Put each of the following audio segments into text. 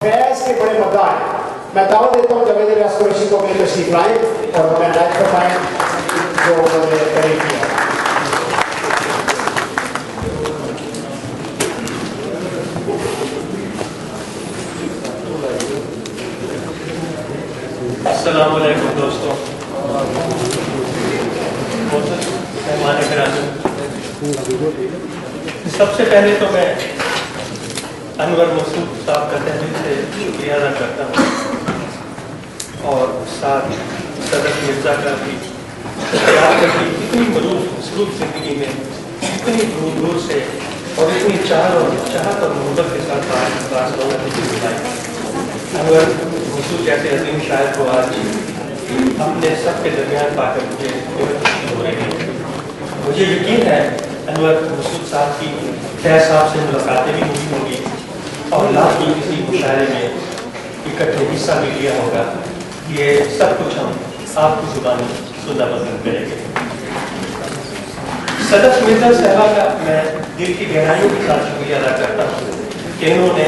फैज के बड़े मद्दार हैं। मैं दावा देता हूँ जावेद अली कुरैशी को अपनी तशरीफ लाएं और हमें लाइव करवाएं जो उन्होंने करीब किया। अस्सलाम वालेकुम दोस्तों, मेहमान गिरामी, सबसे पहले तो मैं अनवर मसूद साहब का तहरीर से शुक्रिया अदा करता हूँ और साथ सदर मिर्जा का भी इतनी मसरूफ जिंदगी में इतनी दूर दूर से और इतनी चाहत और मोहब्बत के साथ बार्सिलोना मिलाई। अनवर मसूद जैसे अजीम शायर को आज अपने सबके दरमियान पाकर मुझे खुशी हो रही है। मुझे यकीन है अनवर मसूद साहब की फैज साहब से मुलाकातें भी हुई होंगी और लाख की किसी मुशायरे में इकट्ठे हिस्सा भी लिया होगा। ये सब कुछ हम आपकी जुबानी सुनना पसंद करेंगे। सदर मिर्जा साहबा का मैं दिल की गहराइयों के साथ शुक्रिया अदा करता हूँ कि इन्होंने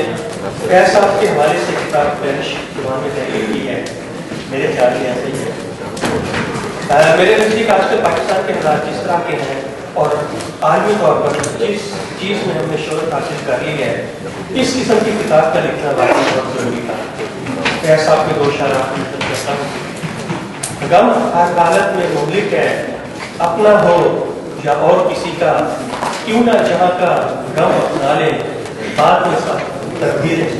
फैज साहब के हवाले से किताब पेश में तहरीर की है। मेरे ख्याल में ऐसे ही है। मेरे नज़दीक आजकल पाकिस्तान के हालात जिस तरह के हैं और आलमी तौर पर जिस चीज़ में हमने शोहरत हासिल कर ली है, इस किस्म की किताब का लिखना वाकई बहुत जरूरी था। फैज साहब के दो शारा करता हूँ। गम हर हालत में मुहलिक है, अपना हो या और किसी का, क्यों ना जहाँ का गम अपना ले, बाद में सब तकदीरें।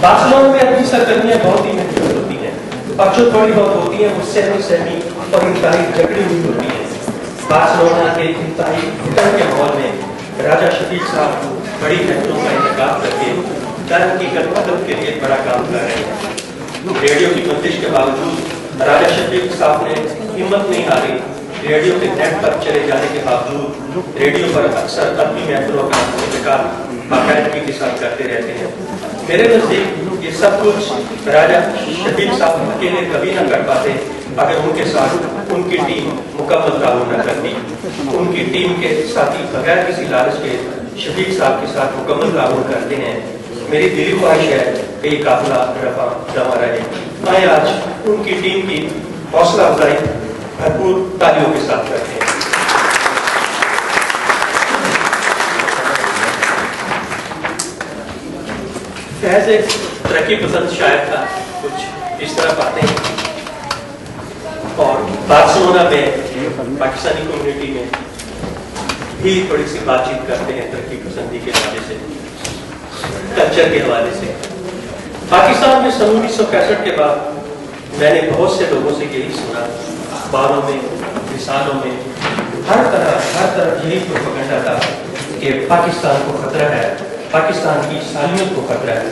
बार्सिलोना में अपनी सरगर्मियाँ बहुत ही महंगी होती हैं और जो थोड़ी बहुत होती हैं वो सहमी और इंतहाई झगड़ी हुई होती है। बार्सिलोना के इंतहाई घुटन के माहौल में राजा शफीक साहब बड़ी मेहनतों का इंतखाब करके दर की मदद के लिए बड़ा काम कर रहे हैं। रेडियो की बंदिश के बावजूद राजा शफीक साहब ने हिम्मत नहीं हारी। रेडियो के नेट पर चले जाने के बावजूद रेडियो पर अक्सर अपनी महफिलों का इंतकाल बाकायदगी के साथ करते रहते हैं। मेरे नजदीक ये सब कुछ राजा शफीक साहब अकेले कभी न कर पाते अगर उनके साथ उनकी टीम मुकम्मल ताउन न करती। उनकी टीम के साथी बगैर किसी लालच के शफीक साहब के साथ मुकम्मल ताउन करते हैं। मेरी दिली ख्वाहिश है कि ये काफिला रफा जमा रहे। आए आज उनकी टीम की हौसला अफजाई भरपूर तालियों के साथ करते हैं। फैज एक तरक्की पसंद शायर था, कुछ इस तरह बातें हैं। और बार्सिलोना में पाकिस्तानी कम्युनिटी में भी थोड़ी सी बातचीत करते हैं तरक्की पसंदी के हवाले से, कल्चर के हवाले से। पाकिस्तान में सन 1965 के बाद मैंने बहुत से लोगों से यही सुना, अखबारों में, रिसालों में, हर तरफ यही प्रोपेगेंडा था कि पाकिस्तान को खतरा है, पाकिस्तान की सालियत को खतरा है।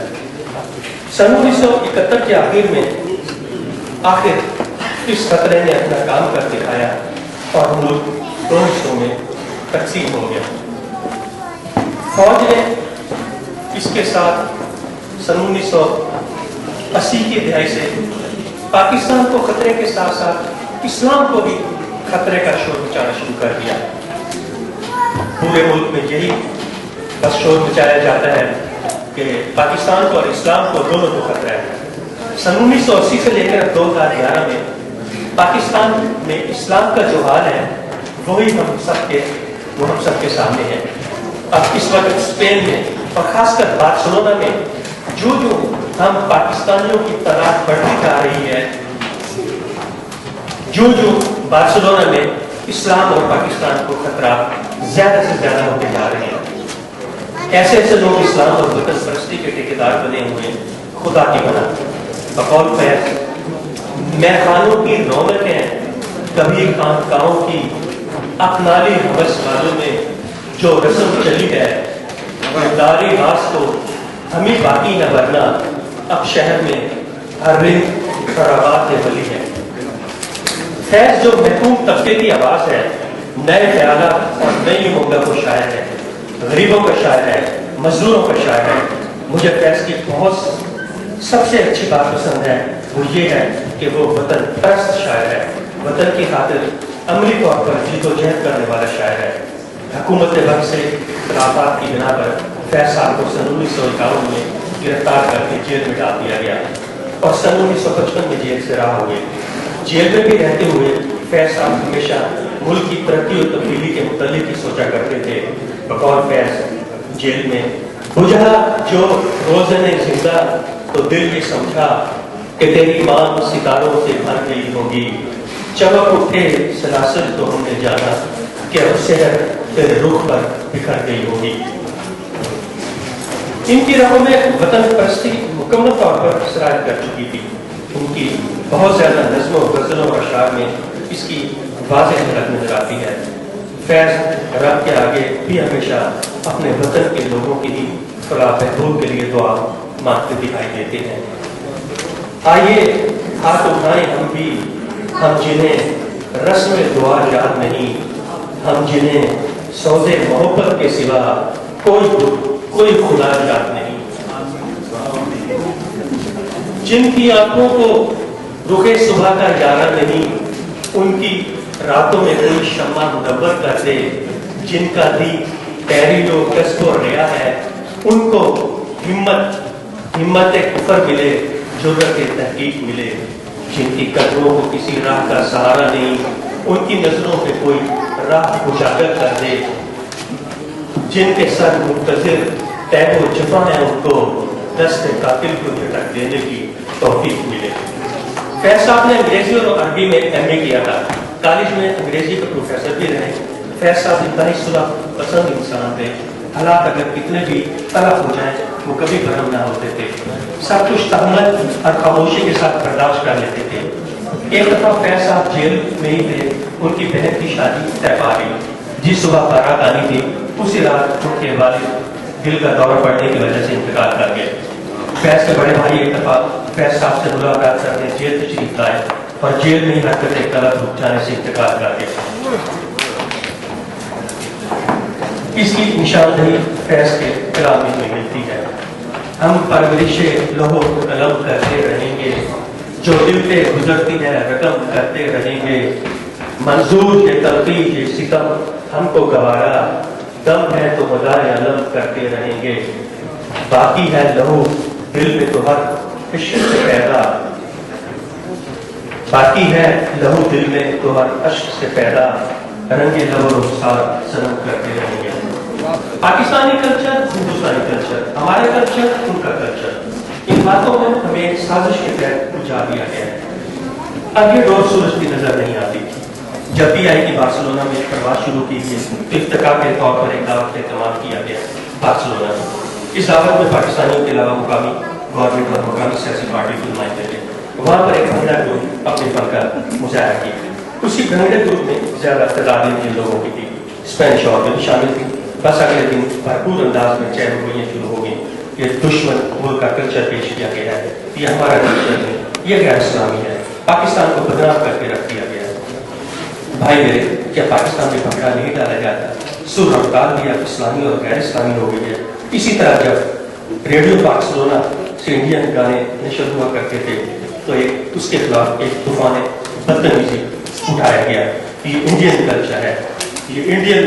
सन 1971 के आखिर में आखिर इस खतरे ने अपना काम कर दिखाया और मुल्क दो हिस्सों में तकसीम हो गया। फौज ने इसके साथ सन 1980 की दहाई से पाकिस्तान को खतरे के साथ साथ इस्लाम को भी खतरे का शोर मचाना शुरू कर दिया। पूरे मुल्क में यही बस शोर मचाया जाता है कि पाकिस्तान को और इस्लाम को दोनों को खतरा है। सन 1980 से लेकर 2011 में पाकिस्तान में इस्लाम का जो हाल है वही हम सबके सामने है। अब इस वक्त स्पेन में और खासकर बार्सिलोना में जो हम पाकिस्तानियों की तादाद बढ़ती जा रही है, जो बार्सिलोना में इस्लाम और पाकिस्तान को खतरा ज्यादा से ज्यादा होते जा रहे हैं। ऐसे लोग इस्लाम और वतन परस्ती के ठेकेदार बने हुए खुदा की बना। बकौल फैज महखानों की रौनकें कभी खानकाहों की अपनाली हवस वालों में जो रस्म चली है, दारी रास को हमी बाकी न वरना अब शहर में हर रिंग खराबात वली है। फैज जो महकूम तबके की आवाज है, नए ख्यालात और नई उम्मीदों को शायर है, गरीबों का शायर है, मजदूरों का शायर है। मुझे फैज की बहुत सबसे अच्छी बात पसंद है, वो ये है कि वो वतन परस्त शायर है, वतन की खातिर अमली तौर पर जिद्दोजहद करने वाला शायर है। हुकूमत वक्त से खिलाफत की बिना पर फैज साहब को सन 1951 में गिरफ्तार करके जेल में डाल दिया गया और सन 1955 में जेल से रहा हुए। जेल में भी रहते हुए फैज साहब हमेशा मुल्क की तरक्की और तब्दीली के मुतालिक ही सोचा करते थे। बकौल फैज जेल में बुझा जो रोज़ने जिंदा तो दिल ये समझा कि तेरी मांग सितारों से भर गई होगी, चमक उठे सलासल तो हमने जाना कि अब शहर तेरे रुख पर बिखर गई होगी। इनकी राहों में वतन परस्ती मुकम्मल तौर पर सराय कर चुकी थी। उनकी बहुत ज्यादा नज़्मों, गज़लों और अशआर में इसकी वाज़ेह झलक नजर आती है। फैज रब के आगे भी हमेशा अपने वतन के लोगों की ही फलाह बहबूद के लिए दुआ मांगते दिखाई देते हैं। आइए हाथ उठाएं हम भी, हम जिन्हें रस्म दुआ याद नहीं, हम जिन्हें सौदे मोहब्बत के सिवा कोई खुदा याद नहीं, जिनकी आंखों को रुखे सुबह का यारा नहीं, उनकी रातों में कोई शम्मा मुनव्वर कर दे, जिनका दी तैरी जो कसबो रिया है, उनको हिम्मत कुफर मिले, जुर्रत तहकीक मिले, जिनकी कदमों को किसी राह का सहारा नहीं, उनकी नजरों पे कोई राह उजागर कर दे, जिनके सर मुंतजिर तैबो जफा है, उनको दस्त कातिल को झटक देने की तौफीक मिले। फैज साहब ने अंग्रेजी और अरबी में MA किया था। कॉलेज में अंग्रेजी के प्रोफेसर भी रहे। फैज साहब इंतहाई सुलह पसंद इंसान थे। हालात अगर कितने भी तलफ हो जाए वो कभी भरम ना होते थे। सब कुछ तहम्मुल और खामोशी के साथ बर्दाश्त कर लेते थे। एक दफा फैज साहब जेल में ही थे, उनकी बहन की शादी तय पा गई। जिस सुबह बारात आनी थी उसी रात उनके वालिद दिल का दौरा पड़ने की वजह से इंतकाल कर गए। फैज के बड़े भाई एक दफा फैज साहब से मुलाकात करने जेल तशरीफ लाए और जेल में ही हरकत गलत रुक जाने से इंतकाल कर गए। इसकी निशानदेही फैज के कलाम में मिलती है। हम परवरिशे लोहो कलम करते रहेंगे, जो दिल पे गुजरती है रकम करते रहेंगे, मंजूर ये तलकीफ ये सितम हमको गवारा, दम है तो मदाए अलम करते रहेंगे, बाकी है लहू दिल में तो हर इश्क से पैदा, बाकी है लहू दिल में तो हर अश्क से पैदा, रंगे लहू रुखसार सनम करते रहेंगे। पाकिस्तानी कल्चर, हिंदुस्तानी कल्चर, हमारे कल्चर, उनका कल्चर, इन बातों में हमें साजिश के तहत बुझा दिया गया है। अब ये डोर सूरज की नजर नहीं आती। जब भी आई कि बार्सिलोना में प्रवास शुरू की गई तो इफ्तिकार के तौर पर एक दावत का इत्तेमाम किया गया बार्सिलोना में। इस दावत में पाकिस्तानियों के अलावा मुकामी गवर्नमेंट और मुकामी सियासी पार्टी के नुमाइंदे थे। वहाँ पर एक भंगड़ा ग्रुप अपने फन का मुजाहरा किया। उसी भंगड़े ग्रुप में ज्यादा तादाद जिन लोगों की थी, स्पेनिश औरतें भी शामिल थी। बस अगले दिन भरपूर अंदाज में चहलगोइयाँ शुरू हो गई। ये दुश्मन मुल्क का कल्चर पेश किया गया है, ये हमारा कल्चर है, ये गैर इस्लामी है, पाकिस्तान को बदनाम करके रख दिया गया है। भाई मेरे, क्या पाकिस्तान में भंगड़ा नहीं डाला जाता? सुर और ताल भी अब इस्लामी और गैर इस्लामी हो गई है। इसी तरह जब रेडियो बार्सिलोना से इंडियन गाने नशर हुआ करते थे तो एक उसके खिलाफ एक तूफान बदतमीजी उठाया गया। ये इंडियन कल्चर है, ये इंडियन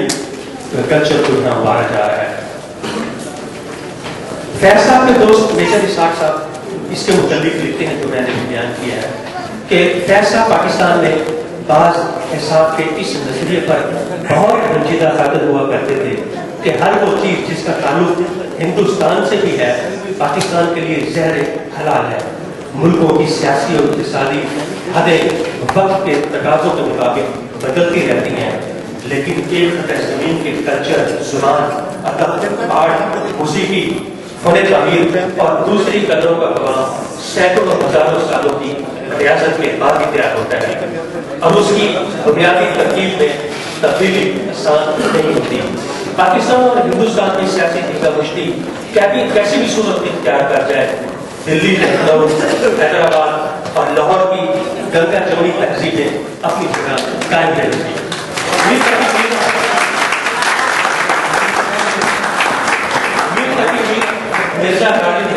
कल्चर को यहाँ मारा जा रहा है। फैज साहब के दोस्त मेजर इसाक साहब इसके मुताबिक लिखते हैं, जो मैंने बयान किया है कि फैज साहब पाकिस्तान में बाज हिसाब के इस नजरिए पर बहुत रंजीदा खातिर हुआ करते थे कि हर वो चीज जिसका ताल्लुक हिंदुस्तान से भी है पाकिस्तान के लिए जहर हलाल है। मुल्कों की सियासी और इक़्तिसादी हदें वक्त के तकाज़ों के मुताबिक बदलती रहती हैं, लेकिन एक खतरे ज़मीन के कल्चर, ज़ुबान, अदब, आर्ट, मौसीकी, फन तामीर और दूसरी कदरों का कमाल सैकड़ों हजारों सालों की रियासत के बाद ही तैयार होता है और उसकी बुनियादी तरकीब में तब्दीली आसान नहीं होती। पाकिस्तान और हिंदुस्तान की सियासी टिकामुश्ती कैसी भी सूरत इख्तियार कर जाए, दिल्ली, लखनऊ, हैदराबाद और लाहौर की गंगा जमुनी तहजीबें अपनी जगह कायम रहेंगी। मिर्जा गालिब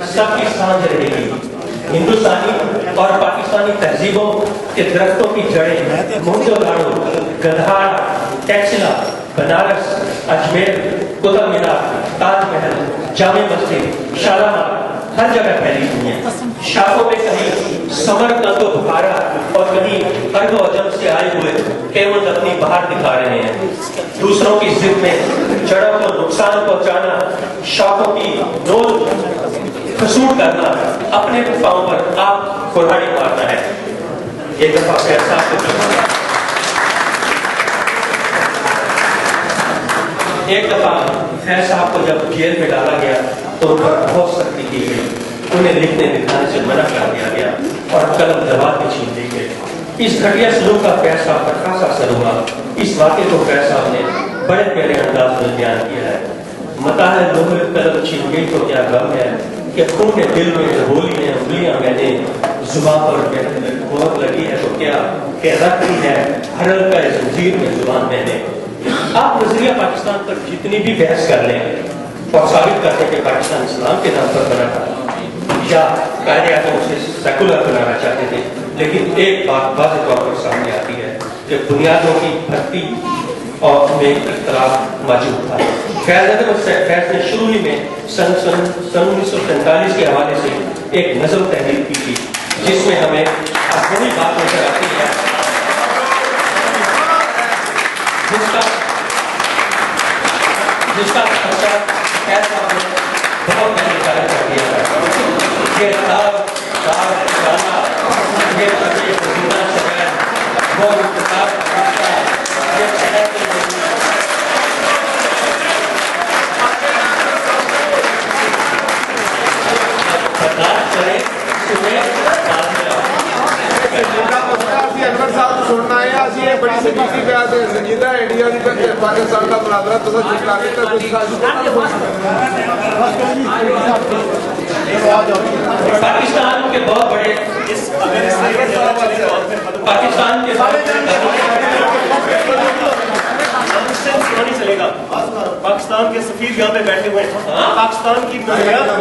सबकी सांझ रहेगी। हिंदुस्तानी और पाकिस्तानी तहजीबों के दरख्तों की जड़ें मोहनजोदाड़ो, गंधार, टैक्सिला बनारस, अजमेर, कुतुब मीनार, ताजमहल, जामे मस्जिद, शालामार हर जगह फैली हुई है। शाखों में कहीं समरकंद तो बुखारा और कहीं अर्ब अजम से आए हुए केवल अपनी बाहर दिखा रहे हैं। दूसरों की जिद में जड़ों को नुकसान पहुंचाना, शाखों की नोक खसूट करना, अपने पांव पर आप कुल्हाड़ी मारना है। एक दफा ऐसा एक दफा फैज साहब को जब जेल में डाला गया तो उन पर बहुत सख्ती की गई, उन्हें लिखने लिखाने से मना कर दिया गया और कलम दबा के छीन ली गई। इस घटिया सलूक का फैज साहब पर खासा असर हुआ। इस वाक़े को फैज साहब ने बड़े प्यारे अंदाज में बयान किया है। मता है लोहे कलम छीन गई तो क्या गम है कि खून ने दिल में होली ने उंगलियां मैंने जुबान पर बहुत लगी है तो क्या कि रखी है हरल का जंजीर में जुबान मैंने। आप नजरिया पाकिस्तान पर जितनी भी बहस कर लें और साबित करते कि पाकिस्तान इस्लाम के नाम पर बना था या कायदे आजम उसे सेकुलर बनाना चाहते थे, लेकिन एक बात वाज़ेह तौर पर सामने आती है कि बुनियादों की भर्ती और में इख्तिलाफ मौजूद था। फैज ने शुरू ही में सन 1945 के हवाले से एक नज़म तहरीर की थी जिसमें हमें वही बात नजर आती है जिसका खर्चा फैज साहब ने बहुत पहले जारी कर दिया था। ये वो सुनना है ਅਸੀਂ ਇਹ ਬੜੀ ਸਿੱਧੀ ਪਿਆਰ ਦੇ ਸੰਜੀਦਾ ਇੰਡੀਆ ਦੀ ਤੇ ਪਾਕਿਸਤਾਨ ਦਾ ਮੁਨਾਜ਼ਰਾ ਤੁਸੀਂ ਜਿਕਰਾ ਕੀਤਾ ਕੁਝ पाकिस्तान के बहुत बड़े पाकिस्तान के चलेगा। पाकिस्तान के सफीर यहाँ पे बैठे हुए हैं। पाकिस्तान की बुनियादों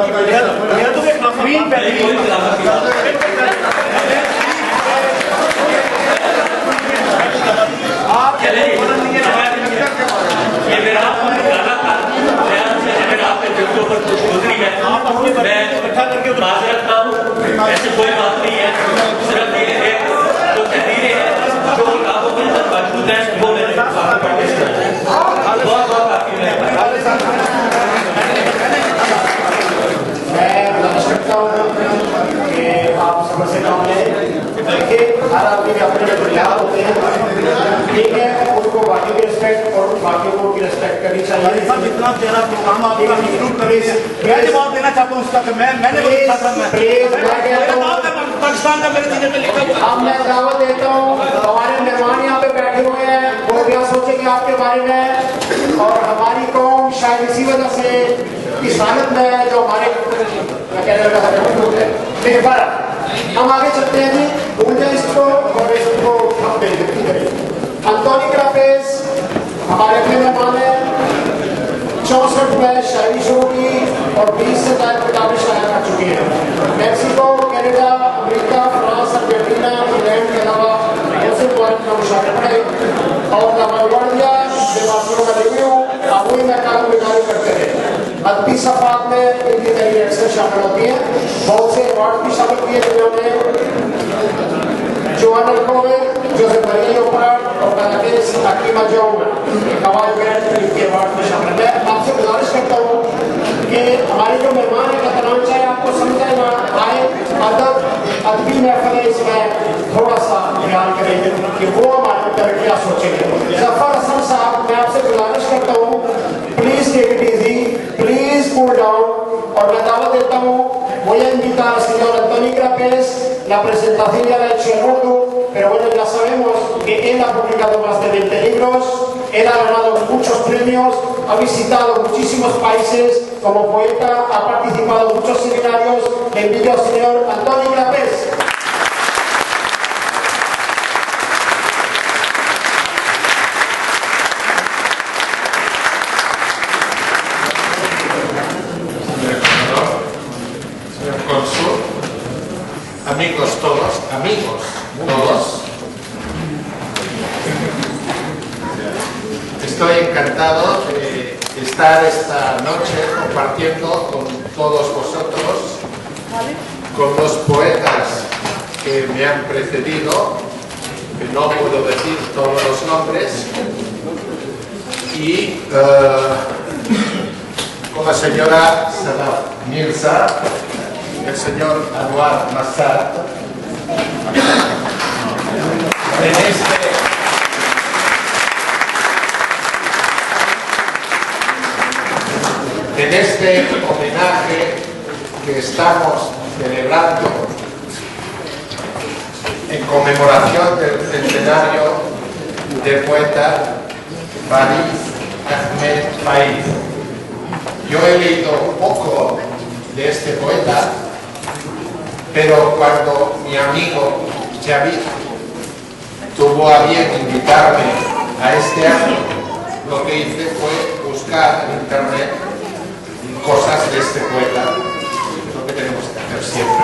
आप ये मेरा गुजरी है, मैं इकट्ठा करके माजरत का हूँ, ऐसी कोई बात नहीं है। सिर्फ ये है जो तहरीरें हैं जो किताबों के अंदर मौजूद हैं वो मैंने पढ़ने सुना। बहुत बहुत आपकी मैं बता सकता हूँ कि आप समझ से काम लें। देखिए हर आदमी के अपने बुनियाद होते हैं, ठीक है, उनको बाकी की रिस्पेक्ट और बाकी को की रिस्पेक्ट करनी चाहिए। जितना प्यारा प्रोग्राम आपका इंक्लूड करे, मैं जवाब देना चाहता हूँ उसका कि मैंने पाकिस्तान का मेरे सीने पे लिखा। अब मैं दावत देता हूँ, हमारे मेहमान यहाँ पे बैठे हुए हैं, वो क्या सोचेंगे आपके बारे में, और हमारी कौम शायद इसी वजह से इस हालत में है जो हमारे कहने लगा। लेकिन हम आगे चलते हैं जी, भूल जाए इसको और इसको हम बेइज्जती करें। अंतोनी क्रापेज हमारे अपने मेहमान हैं। 64 में शायरी शुरू की और 20 से ज्यादा किताबें शाया कर चुकी हैं। Mexico, Canada, America, France, Argentina, England के अलावा ऐसे मुल्क में मुशायरे पढ़े और लावार्डिया बेवासियों का रिव्यू अबूई में कारगुजारी करते हैं। अदबी सफात में इनकी तहरीर अक्सर शामिल होती है। बहुत से अवार्ड भी शामिल किए जिन्होंने जोआना कोविड, जोसेफ मरिया ओपराट और कनाडेस हकीमा जोंग कवाल ग्रैंड इनके अवार्ड में शामिल है। आपसे गुजारिश करता हूँ कि हमारे जो मेहमान हैं कतरान चाहे आपको समझ ना आए, अदबी महफिल है इसमें थोड़ा सा ख्याल करें कि वो हमारे ऊपर क्या सोचेंगे। जफर हसन साहब, मैं आपसे गुजारिश करता हूँ please take it easy, please cool down, और मैं दावा देता हूँ voy a invitar al señor Antonio Crapés. La presentación ya la ha hecho en Urdu, pero bueno, ya sabemos que él ha publicado más de 20 libros, él ha ganado muchos premios, ha visitado muchísimos países como poeta, ha participado en muchos seminarios. Le invito al señor Antonio Crapés. Amigos todos, Estoy encantado de estar esta noche compartiendo con todos vosotros, con los poetas que me han precedido, que no puedo decir todos los nombres, y con la señora Sadaf Mirza, el señor Anwar Massad. En este homenaje que estamos celebrando en conmemoración del centenario del poeta Faiz Ahmed Faiz. Yo he leído poco de este poeta, pero cuando mi amigo Javid tuvo a bien invitarme a este acto, lo que hice fue buscar en internet cosas de este poeta, lo que tenemos que hacer siempre.